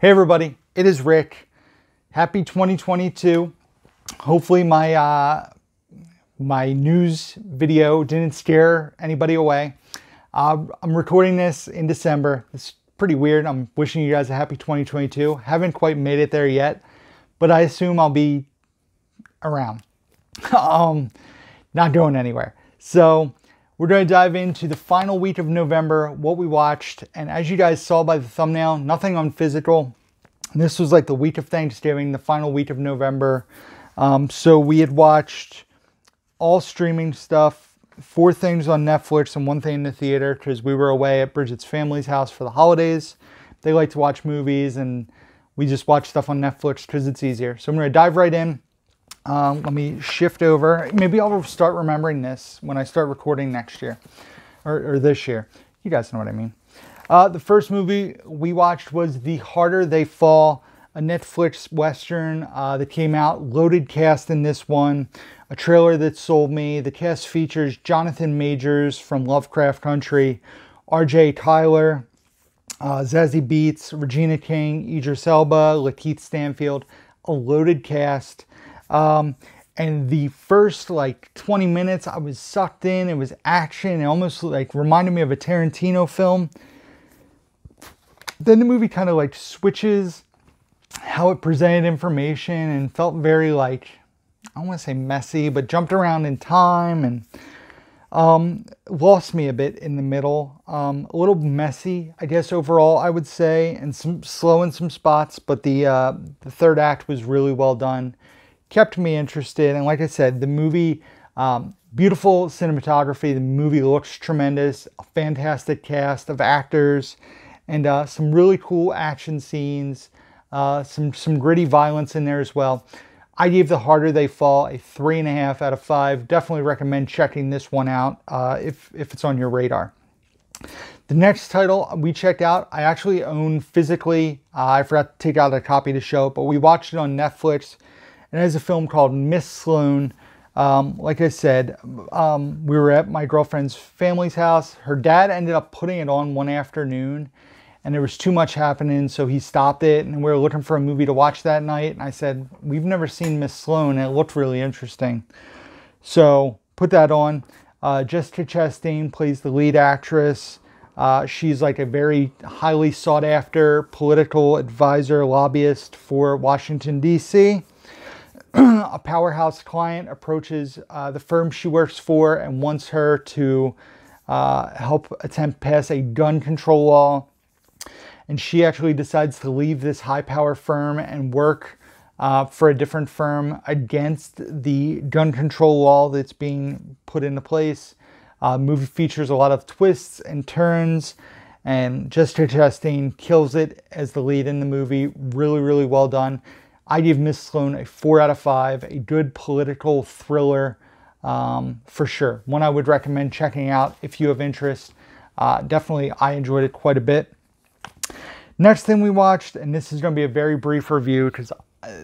Hey everybody, it is Rick. Happy 2022. Hopefully my news video didn't scare anybody away. I'm recording this in December. It's pretty weird. I'm wishing you guys a happy 2022. Haven't quite made it there yet, but I assume I'll be around. Not going anywhere. So we're going to dive into the final week of November, what we watched. And as you guys saw by the thumbnail, nothing on physical. This was like the week of Thanksgiving, the final week of November. So we had watched all streaming stuff, 4 things on Netflix and 1 thing in the theater because we were away at Bridget's family's house for the holidays. They like to watch movies and we just watch stuff on Netflix because it's easier. So I'm going to dive right in. Let me shift over. Maybe I'll start remembering this when I start recording next year or this year. You guys know what I mean. The first movie we watched was The Harder They Fall, a Netflix Western that came out. Loaded cast in this one. A trailer that sold me. The cast features Jonathan Majors from Lovecraft Country, R.J. Tyler, Zazie Beetz, Regina King, Idris Elba, Lakeith Stanfield. A loaded cast. And the first like 20 minutes I was sucked in. It was action. It almost like reminded me of a Tarantino film. Then the movie kind of like switches how it presented information and felt very like, I don't want to say messy, but jumped around in time and lost me a bit in the middle. A little messy, I guess, overall, I would say, and some slow in some spots, but the third act was really well done. Kept me interested, and like I said, the movie, beautiful cinematography. The movie looks tremendous. A fantastic cast of actors, and some really cool action scenes. Some gritty violence in there as well. I gave The Harder They Fall a 3.5 out of 5. Definitely recommend checking this one out if it's on your radar. The next title we checked out, I actually own physically. I forgot to take out a copy to show it, but we watched it on Netflix. And it is a film called Miss Sloane. Like I said, we were at my girlfriend's family's house. Her dad ended up putting it on one afternoon, and there was too much happening, so he stopped it. And we were looking for a movie to watch that night. And I said, we've never seen Miss Sloane. And it looked really interesting. So put that on. Jessica Chastain plays the lead actress. She's like a very highly sought after political advisor, lobbyist for Washington, D.C. A powerhouse client approaches the firm she works for and wants her to help attempt pass a gun control law. And she actually decides to leave this high power firm and work for a different firm against the gun control law that's being put into place. The movie features a lot of twists and turns, and Jessica Chastain kills it as the lead in the movie. Really, really well done. I give Miss Sloane a 4 out of 5, a good political thriller for sure. One I would recommend checking out if you have interest. Definitely, I enjoyed it quite a bit. Next thing we watched, and this is going to be a very brief review because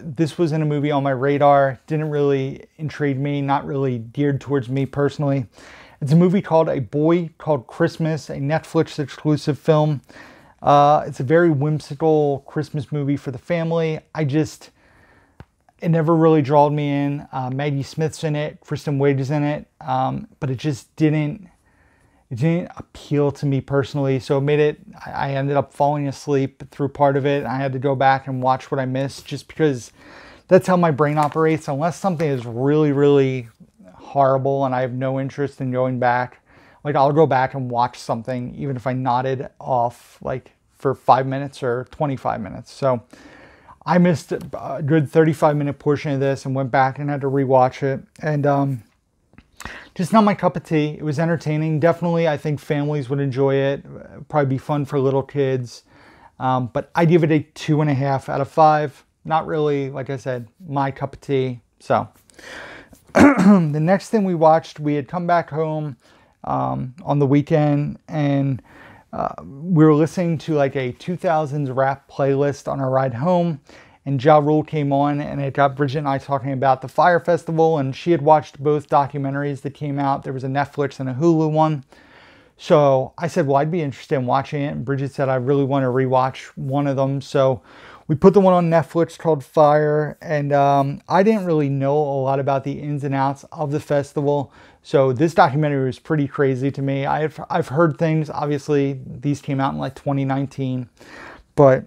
this wasn't a movie on my radar, didn't really intrigue me, not really geared towards me personally. It's a movie called A Boy Called Christmas, a Netflix exclusive film. It's a very whimsical Christmas movie for the family. It never really drawed me in. Maggie Smith's in it, Kristen Wiig is in it, but it just didn't appeal to me personally. So I ended up falling asleep through part of it. I had to go back and watch what I missed just because that's how my brain operates. Unless something is really, really horrible and I have no interest in going back, like I'll go back and watch something even if I nodded off like for 5 minutes or 25 minutes. So I missed a good 35-minute portion of this and went back and had to rewatch it. And just not my cup of tea. It was entertaining. Definitely, I think families would enjoy it. Probably be fun for little kids. But I give it a 2.5 out of 5. Not really, like I said, my cup of tea. So the next thing we watched, we had come back home on the weekend, and we were listening to like a 2000s rap playlist on our ride home, and Ja Rule came on, and it got Bridget and I talking about the Fire Festival, and she had watched both documentaries that came out. There was a Netflix and a Hulu one. So I said, well, I'd be interested in watching it. And Bridget said, I really want to rewatch one of them. So we put the one on Netflix called Fire. And I didn't really know a lot about the ins and outs of the festival. So this documentary was pretty crazy to me. I've heard things, obviously these came out in like 2019, but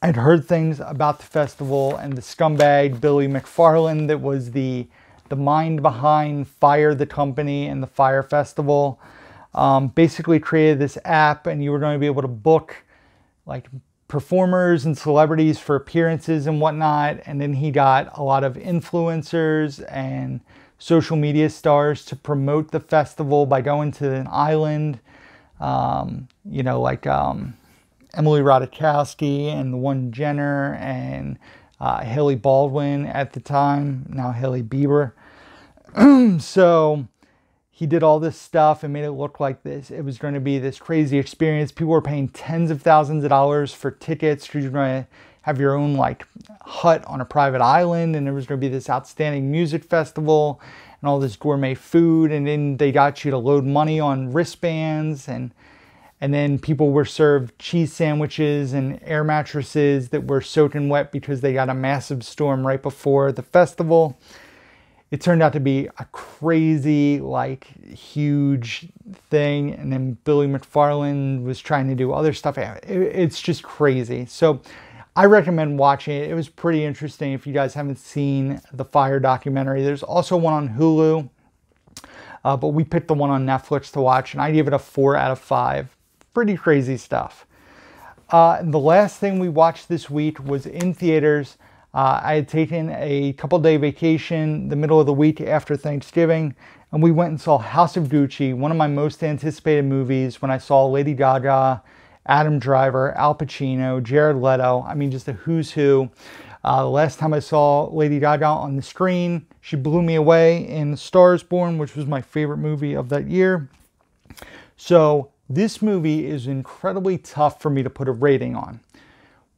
I'd heard things about the festival and the scumbag Billy McFarland that was the mind behind Fire the company and the Fire Festival. Basically created this app, and you were going to be able to book like performers and celebrities for appearances and whatnot. And then he got a lot of influencers and social media stars to promote the festival by going to an island, you know, like Emily Ratajkowski and the one Jenner and Haley Baldwin at the time, now Haley Bieber. So he did all this stuff and made it look like this. It was going to be this crazy experience. People were paying tens of thousands of dollars for tickets because you're going to have your own like hut on a private island, and there was going to be this outstanding music festival and all this gourmet food. And then they got you to load money on wristbands, and then people were served cheese sandwiches and air mattresses that were soaking wet because they got a massive storm right before the festival. It turned out to be a crazy, like, huge thing. And then Billy McFarland was trying to do other stuff. It's just crazy. So I recommend watching it. It was pretty interesting if you guys haven't seen the Fire documentary. There's also one on Hulu, but we picked the one on Netflix to watch, and I gave it a 4 out of 5. Pretty crazy stuff. The last thing we watched this week was in theaters. I had taken a couple-day vacation the middle of the week after Thanksgiving, and we went and saw House of Gucci, one of my most anticipated movies, when I saw Lady Gaga, Adam Driver, Al Pacino, Jared Leto. I mean, just a who's who. The last time I saw Lady Gaga on the screen, she blew me away in Star is Born, which was my favorite movie of that year. So this movie is incredibly tough for me to put a rating on.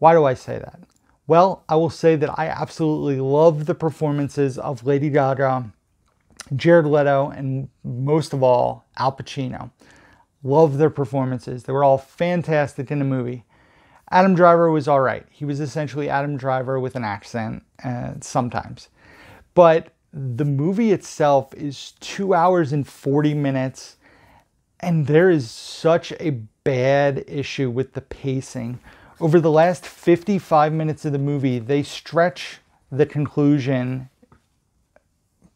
Why do I say that? Well, I will say that I absolutely love the performances of Lady Gaga, Jared Leto, and most of all, Al Pacino. Love their performances. They were all fantastic in the movie. Adam Driver was all right. He was essentially Adam Driver with an accent sometimes. But the movie itself is 2 hours and 40 minutes, and there is such a bad issue with the pacing. Over the last 55 minutes of the movie, they stretch the conclusion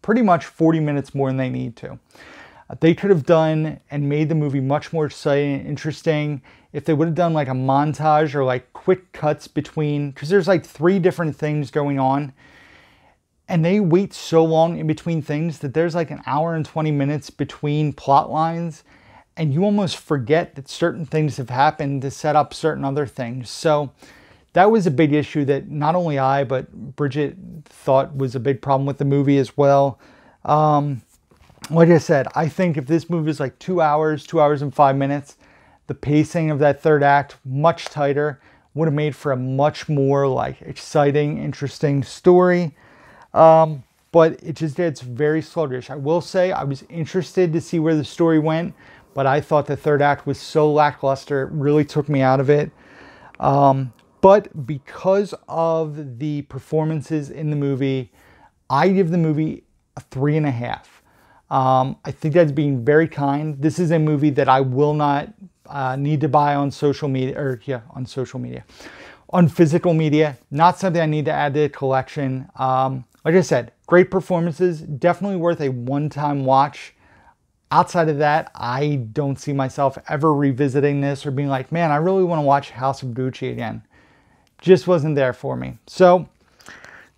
pretty much 40 minutes more than they need to. They could have done and made the movie much more exciting and interesting if they would have done like a montage or like quick cuts between, because there's like 3 different things going on, and they wait so long in between things that there's like an hour and 20 minutes between plot lines, and you almost forget that certain things have happened to set up certain other things. So that was a big issue that not only I, but Bridget thought was a big problem with the movie as well. Like I said, I think if this movie is like 2 hours, 2 hours and 5 minutes, the pacing of that third act, much tighter, would have made for a much more like exciting, interesting story. But it's very sluggish. I will say I was interested to see where the story went, but I thought the third act was so lackluster, it really took me out of it. But because of the performances in the movie, I give the movie a 3.5. I think that's being very kind. This is a movie that I will not need to buy on social media, on physical media. Not something I need to add to the collection. Like I said, great performances, definitely worth a one-time watch. Outside of that, I don't see myself ever revisiting this or being like, man, I really want to watch House of Gucci again. Just wasn't there for me. So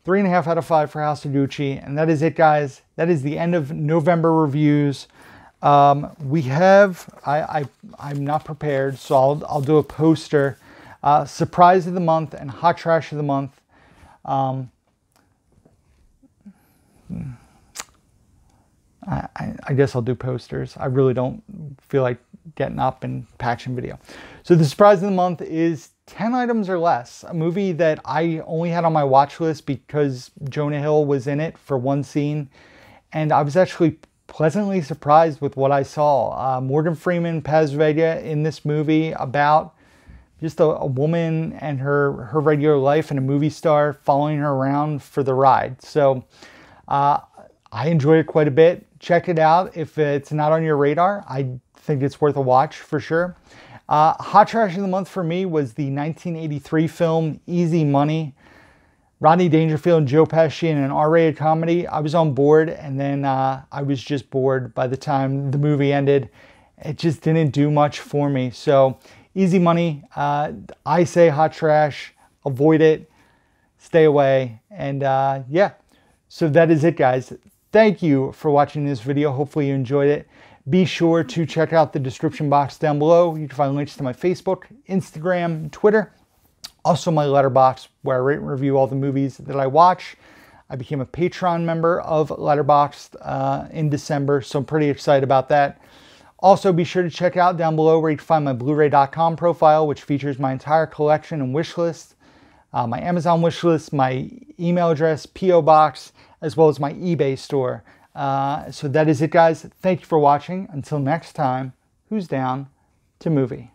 3.5 out of 5 for House of Gucci. And that is it, guys. That is the end of November reviews. I'm not prepared, so I'll do a poster. Surprise of the month and hot trash of the month. I guess I'll do posters. I really don't feel like getting up and patching video. So the surprise of the month is 10 Items or Less, a movie that I only had on my watch list because Jonah Hill was in it for one scene. And I was actually pleasantly surprised with what I saw. Morgan Freeman, Paz Vega in this movie about just a woman and her regular life and a movie star following her around for the ride. So I enjoyed it quite a bit. Check it out if it's not on your radar. I think it's worth a watch for sure. Hot Trash of the Month for me was the 1983 film Easy Money. Rodney Dangerfield and Joe Pesci in an R-rated comedy. I was on board, and then I was just bored by the time the movie ended. It just didn't do much for me. So Easy Money, I say hot trash, avoid it, stay away. And yeah, so that is it, guys. Thank you for watching this video. Hopefully you enjoyed it. Be sure to check out the description box down below. You can find links to my Facebook, Instagram, Twitter. Also my Letterboxd, where I rate and review all the movies that I watch. I became a Patreon member of Letterboxd in December, so I'm pretty excited about that. Also, be sure to check out down below where you can find my Blu-ray.com profile, which features my entire collection and wish list, my Amazon wish list, my email address, P.O. Box, as well as my eBay store. So that is it, guys. Thank you for watching. Until next time, who's down to movie?